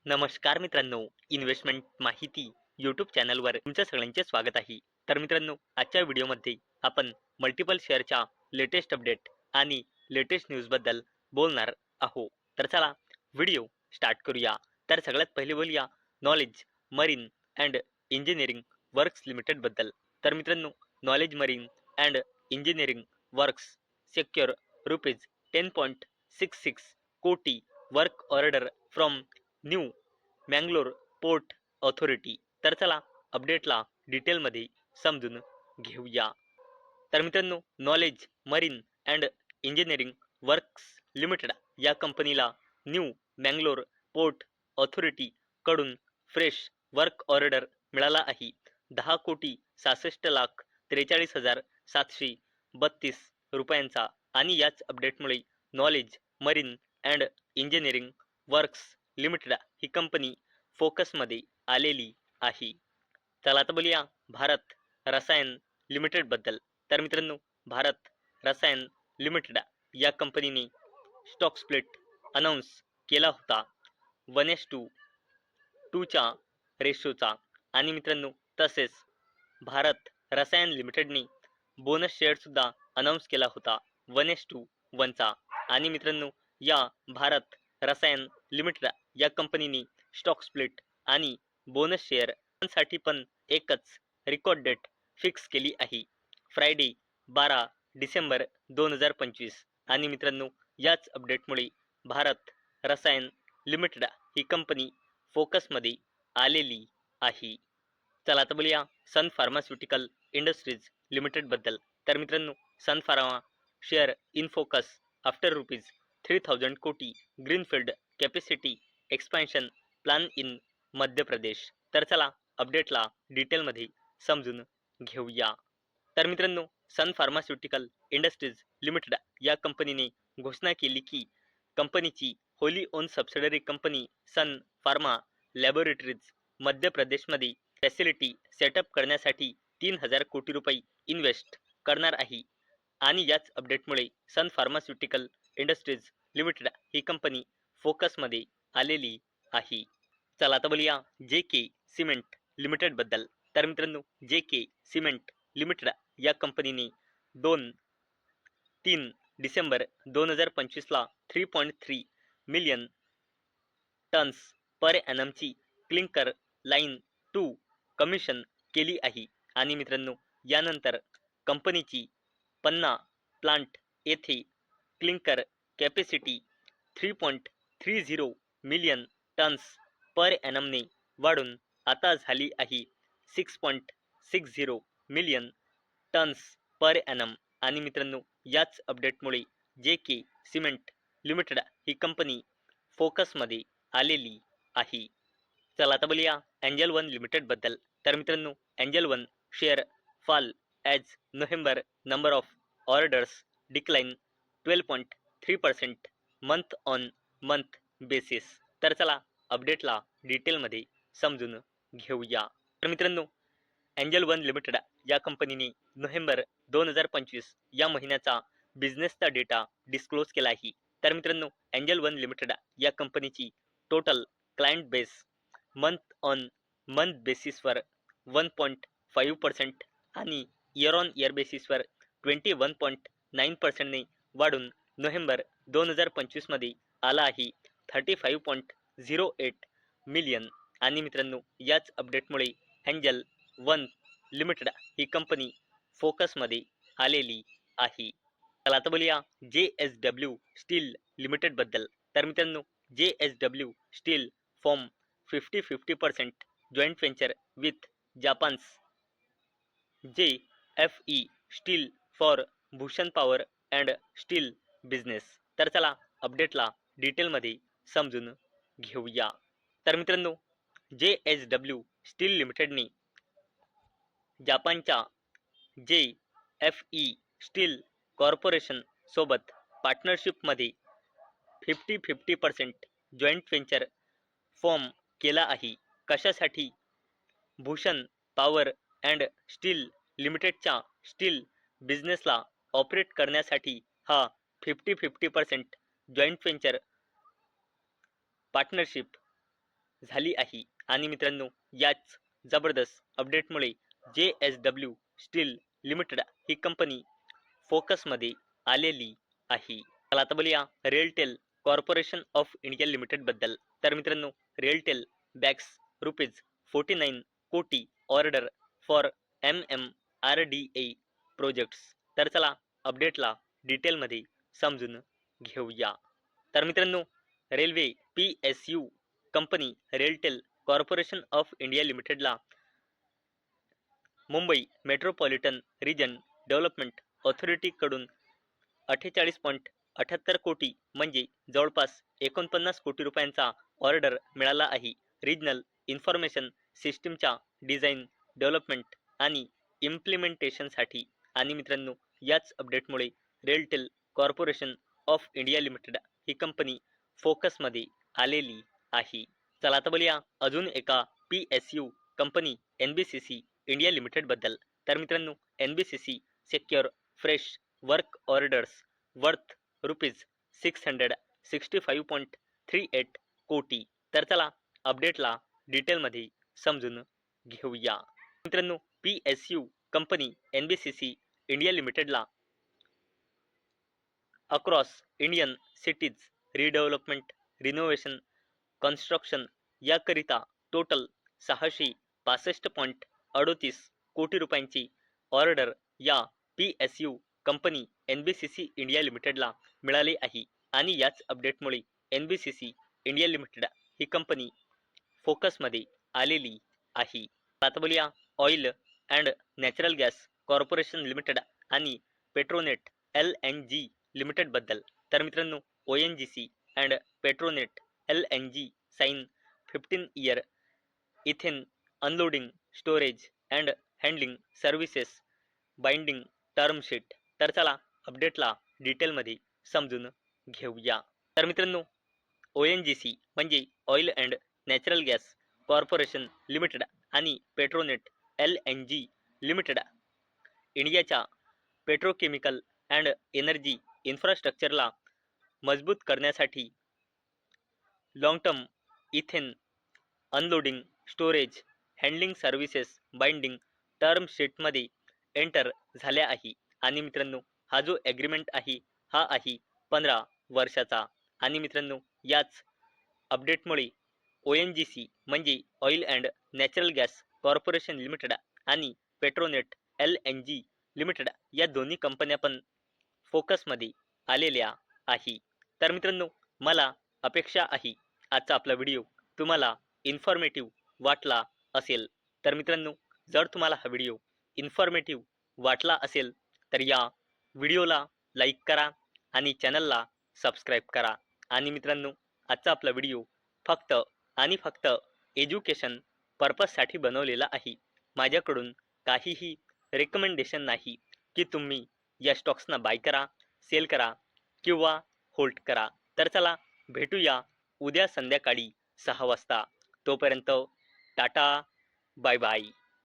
नमस्कार मित्रांनो, इन्व्हेस्टमेंट माहिती यूट्यूब चॅनलवर तुमच्या सगळ्यांचे स्वागत आहे. तर मित्रांनो, आजच्या व्हिडिओमध्ये आपण मल्टिपल शेअरच्या लेटेस्ट अपडेट आणि लेटेस्ट न्यूजबद्दल बोलणार आहोत. तर चला व्हिडिओ स्टार्ट करूया. तर सगळ्यात पहिले बोलूया knowledge marine and engineering works limited बद्दल. तर मित्रांनो, knowledge marine and engineering works secure rupees 10.66 कोटी work order from new Mangalore port authority. तर चला अपडेटला डिटेलमध्ये समजून घेऊया. तर मित्रांनो, knowledge marine and engineering works limited या कंपनीला न्यू मँगलोर पोर्ट ऑथॉरिटी कडून फ्रेश वर्क ऑर्डर मिळाला आहे. 10,63,43,732 रुपयांचा. आणि याच अपडेटमुळे knowledge marine and engineering works limited ही कंपनी फोकसमध्ये आलेली आहे. चला आता बोलूया भारत रसायन लिमिटेड बद्दल. तर मित्रांनो, भारत रसायन लिमिटेड या कंपनीने स्टॉक स्प्लिट अनाऊन्स केला होता 1:2 रेशोचा. आणि मित्रांनो, तसेच भारत रसायन लिमिटेडने बोनस शेअर सुद्धा अनाऊन्स केला होता 1:1चा. आणि मित्रांनो, या भारत रसायन लिमिटेड या कंपनीने स्टॉक स्प्लिट आणि बोनस शेअर साठी पण एकच रेकॉर्ड डेट फिक्स केली आहे, फ्रायडे 12 डिसेंबर 2025. आणि मित्रांनो, याच अपडेटमुळे भारत रसायन लिमिटेड ही कंपनी फोकसमध्ये आलेली आहे. चला आता बोलूया सन फार्मास्युटिकल इंडस्ट्रीज लिमिटेड बद्दल. तर मित्रांनो, sun pharma share in focus after rupees 3,000 कोटी greenfield capacity expansion plan in Madhya Pradesh. तर चला अपडेटला डिटेलमध्ये समजून घेऊया. तर मित्रांनो, सन फार्मास्युटिकल इंडस्ट्रीज लिमिटेड या कंपनीने घोषणा केली की कंपनीची wholly owned subsidiary company Sun Pharma laboratories मध्य प्रदेशमध्ये फॅसिलिटी सेटअप करण्यासाठी 3,000 कोटी रुपये इन्व्हेस्ट करणार आहे. आणि याच अपडेटमुळे सन फार्मास्युटिकल इंडस्ट्रीज लिमिटेड ही कंपनी फोकसमध्ये आलेली आहे. चला आता बोलूया जे के सिमेंट लिमिटेड बद्दल. तर मित्रांनो, जे के सिमेंट लिमिटेड या कंपनीने 2-3 डिसेंबर 2025ला 3.3 मिलियन टन्स पर ॲनमची क्लिंकर लाईन 2 कमिशन केली आहे. आणि मित्रांनो, यानंतर कंपनीची पन्ना प्लांट येथे क्लिंकर कॅपॅसिटी 3.30 मिलियन टन्स पर ॲनमने वाढून आता झाली आहे 6.60 मिलियन टन्स पर ॲनम. आणि मित्रांनो, याच अपडेटमुळे जे के सिमेंट लिमिटेड ही कंपनी फोकसमध्ये आलेली आहे. चला आता बोलूया एंजल वन लिमिटेड बद्दल. तर मित्रांनो, angel one share fall as November number of orders decline 12.3% month on month basis. तर चला अपडेटला डिटेलमध्ये समजून घेऊया. तर मित्रांनो, एंजल वन लिमिटेड या कंपनीने नोव्हेंबर 2025 या महिन्याचा बिझनेसचा डेटा डिस्क्लोज केला आहे. तर मित्रांनो, एंजल वन लिमिटेड या कंपनीची total client base month on month बेसिसवर 1.5% आणि इयर ऑन इयर बेसिसवर 21.9%ने वाढून नोव्हेंबर 2025 मध्ये आला आहे 35.08 मिलियन. आणि मित्रांनो, याच अपडेटमुळे एंजल वन लिमिटेड ही कंपनी फोकसमध्ये आलेली आहे. चला आता बोलूया JSW स्टील लिमिटेड बद्दल. तर मित्रांनो, JSW steel form 50-50% joint venture with Japan's JFE steel for Bhushan power and steel business. तर चला अपडेटला डिटेलमध्ये समजून घेऊया. तर मित्रांनो, JSW स्टील लिमिटेडने जापानच्या JFE स्टील कॉर्पोरेशन सोबत पार्टनरशिपमध्ये 50-50% जॉईंट व्हेंचर फॉर्म केला आहे. कशासाठी? भूषण पॉवर अँड स्टील लिमिटेडच्या स्टील बिझनेसला ऑपरेट करण्यासाठी हा 50-50% जॉईंट व्हेंचर पार्टनरशिप झाली आहे. आणि मित्रांनो, याच जबरदस्त अपडेटमुळे JSW स्टील लिमिटेड ही कंपनी फोकसमध्ये आलेली आहे. चला आता बोलूया RailTel corporation of India limited बद्दल. तर मित्रांनो, रेलटेल बॅक्स ₹49 कोटी ऑर्डर फॉर MMRDA प्रोजेक्ट्स. तर चला अपडेटला डिटेलमध्ये समजून घेऊया. तर मित्रांनो, railway PSU company RailTel corporation of India लिमिटेडला मुंबई मेट्रोपॉलिटन रिजन डेव्हलपमेंट ऑथॉरिटीकडून 48.78 कोटी म्हणजे जवळपास 49 कोटी रुपयांचा ऑर्डर मिळाला आहे. रिजनल इन्फॉर्मेशन सिस्टीमच्या डिझाईन, डेव्हलपमेंट आणि इम्प्लिमेंटेशनसाठी. आणि मित्रांनो, याच अपडेटमुळे RailTel corporation of India limited ही कंपनी फोकसमध्ये आलेली आहे. चला आता बोलूया अजून एका PSU company NBCC India limited बद्दल. तर मित्रांनो, NBCC secure fresh work orders worth ₹665.38 कोटी. तर चला अपडेटला डिटेलमध्ये समजून घेऊया. मित्रांनो, PSU कंपनी NBCC इंडिया लिमिटेडला across Indian cities redevelopment, renovation, construction याकरिता टोटल 665.38 कोटी रुपयांची ऑर्डर या PSU कंपनी NBCC इंडिया लिमिटेडला मिळाली आहे. आणि याच अपडेटमुळे NBCC इंडिया लिमिटेड ही कंपनी फोकसमध्ये आलेली आहे. आता बोलूया oil and natural gas corporation limited आणि पेट्रोनेट LNG लिमिटेड बद्दल. तर मित्रांनो, ONGC and Petronet LNG sign 15 year ethane unloading storage and handling services binding term sheet. तर चला अपडेटला डिटेलमध्ये समजून घेऊया. तर मित्रांनो, ONGC म्हणजे oil and natural gas corporation limited आणि पेट्रोनेट LNG लिमिटेड इंडियाच्या पेट्रोकेमिकल अँड एनर्जी इन्फ्रास्ट्रक्चरला मजबूत करण्यासाठी long term ethane unloading storage handling services binding term शीटमध्ये एंटर झाल्या आहे. आणि मित्रांनो, हा जो ॲग्रीमेंट आहे हा आहे 15 वर्षाचा. आणि मित्रांनो, याच अपडेटमुळे ONGC म्हणजे oil and natural gas corporation limited आणि पेट्रोनेट LNG लिमिटेड या दोन्ही कंपन्या पण फोकसमध्ये आलेल्या आहे. तर मित्रांनो, मला अपेक्षा आहे आजचा आपला व्हिडिओ तुम्हाला इन्फॉर्मेटिव्ह वाटला असेल. तर मित्रांनो, जर तुम्हाला हा व्हिडिओ इन्फॉर्मेटिव्ह वाटला असेल तर या व्हिडिओला लाईक करा आणि चॅनलला सबस्क्राईब करा. आणि मित्रांनो, आजचा आपला व्हिडिओ फक्त आणि फक्त एज्युकेशन पर्पजसाठी बनवलेला आहे. माझ्याकडून काहीही रेकमेंडेशन नाही की तुम्ही या स्टॉक्सना बाय करा, सेल करा किंवा होल्ड करा. तर चला भेटूया उद्या संध्याकाळी 6 वाजता. तोपर्यंत टाटा, बाय बाय.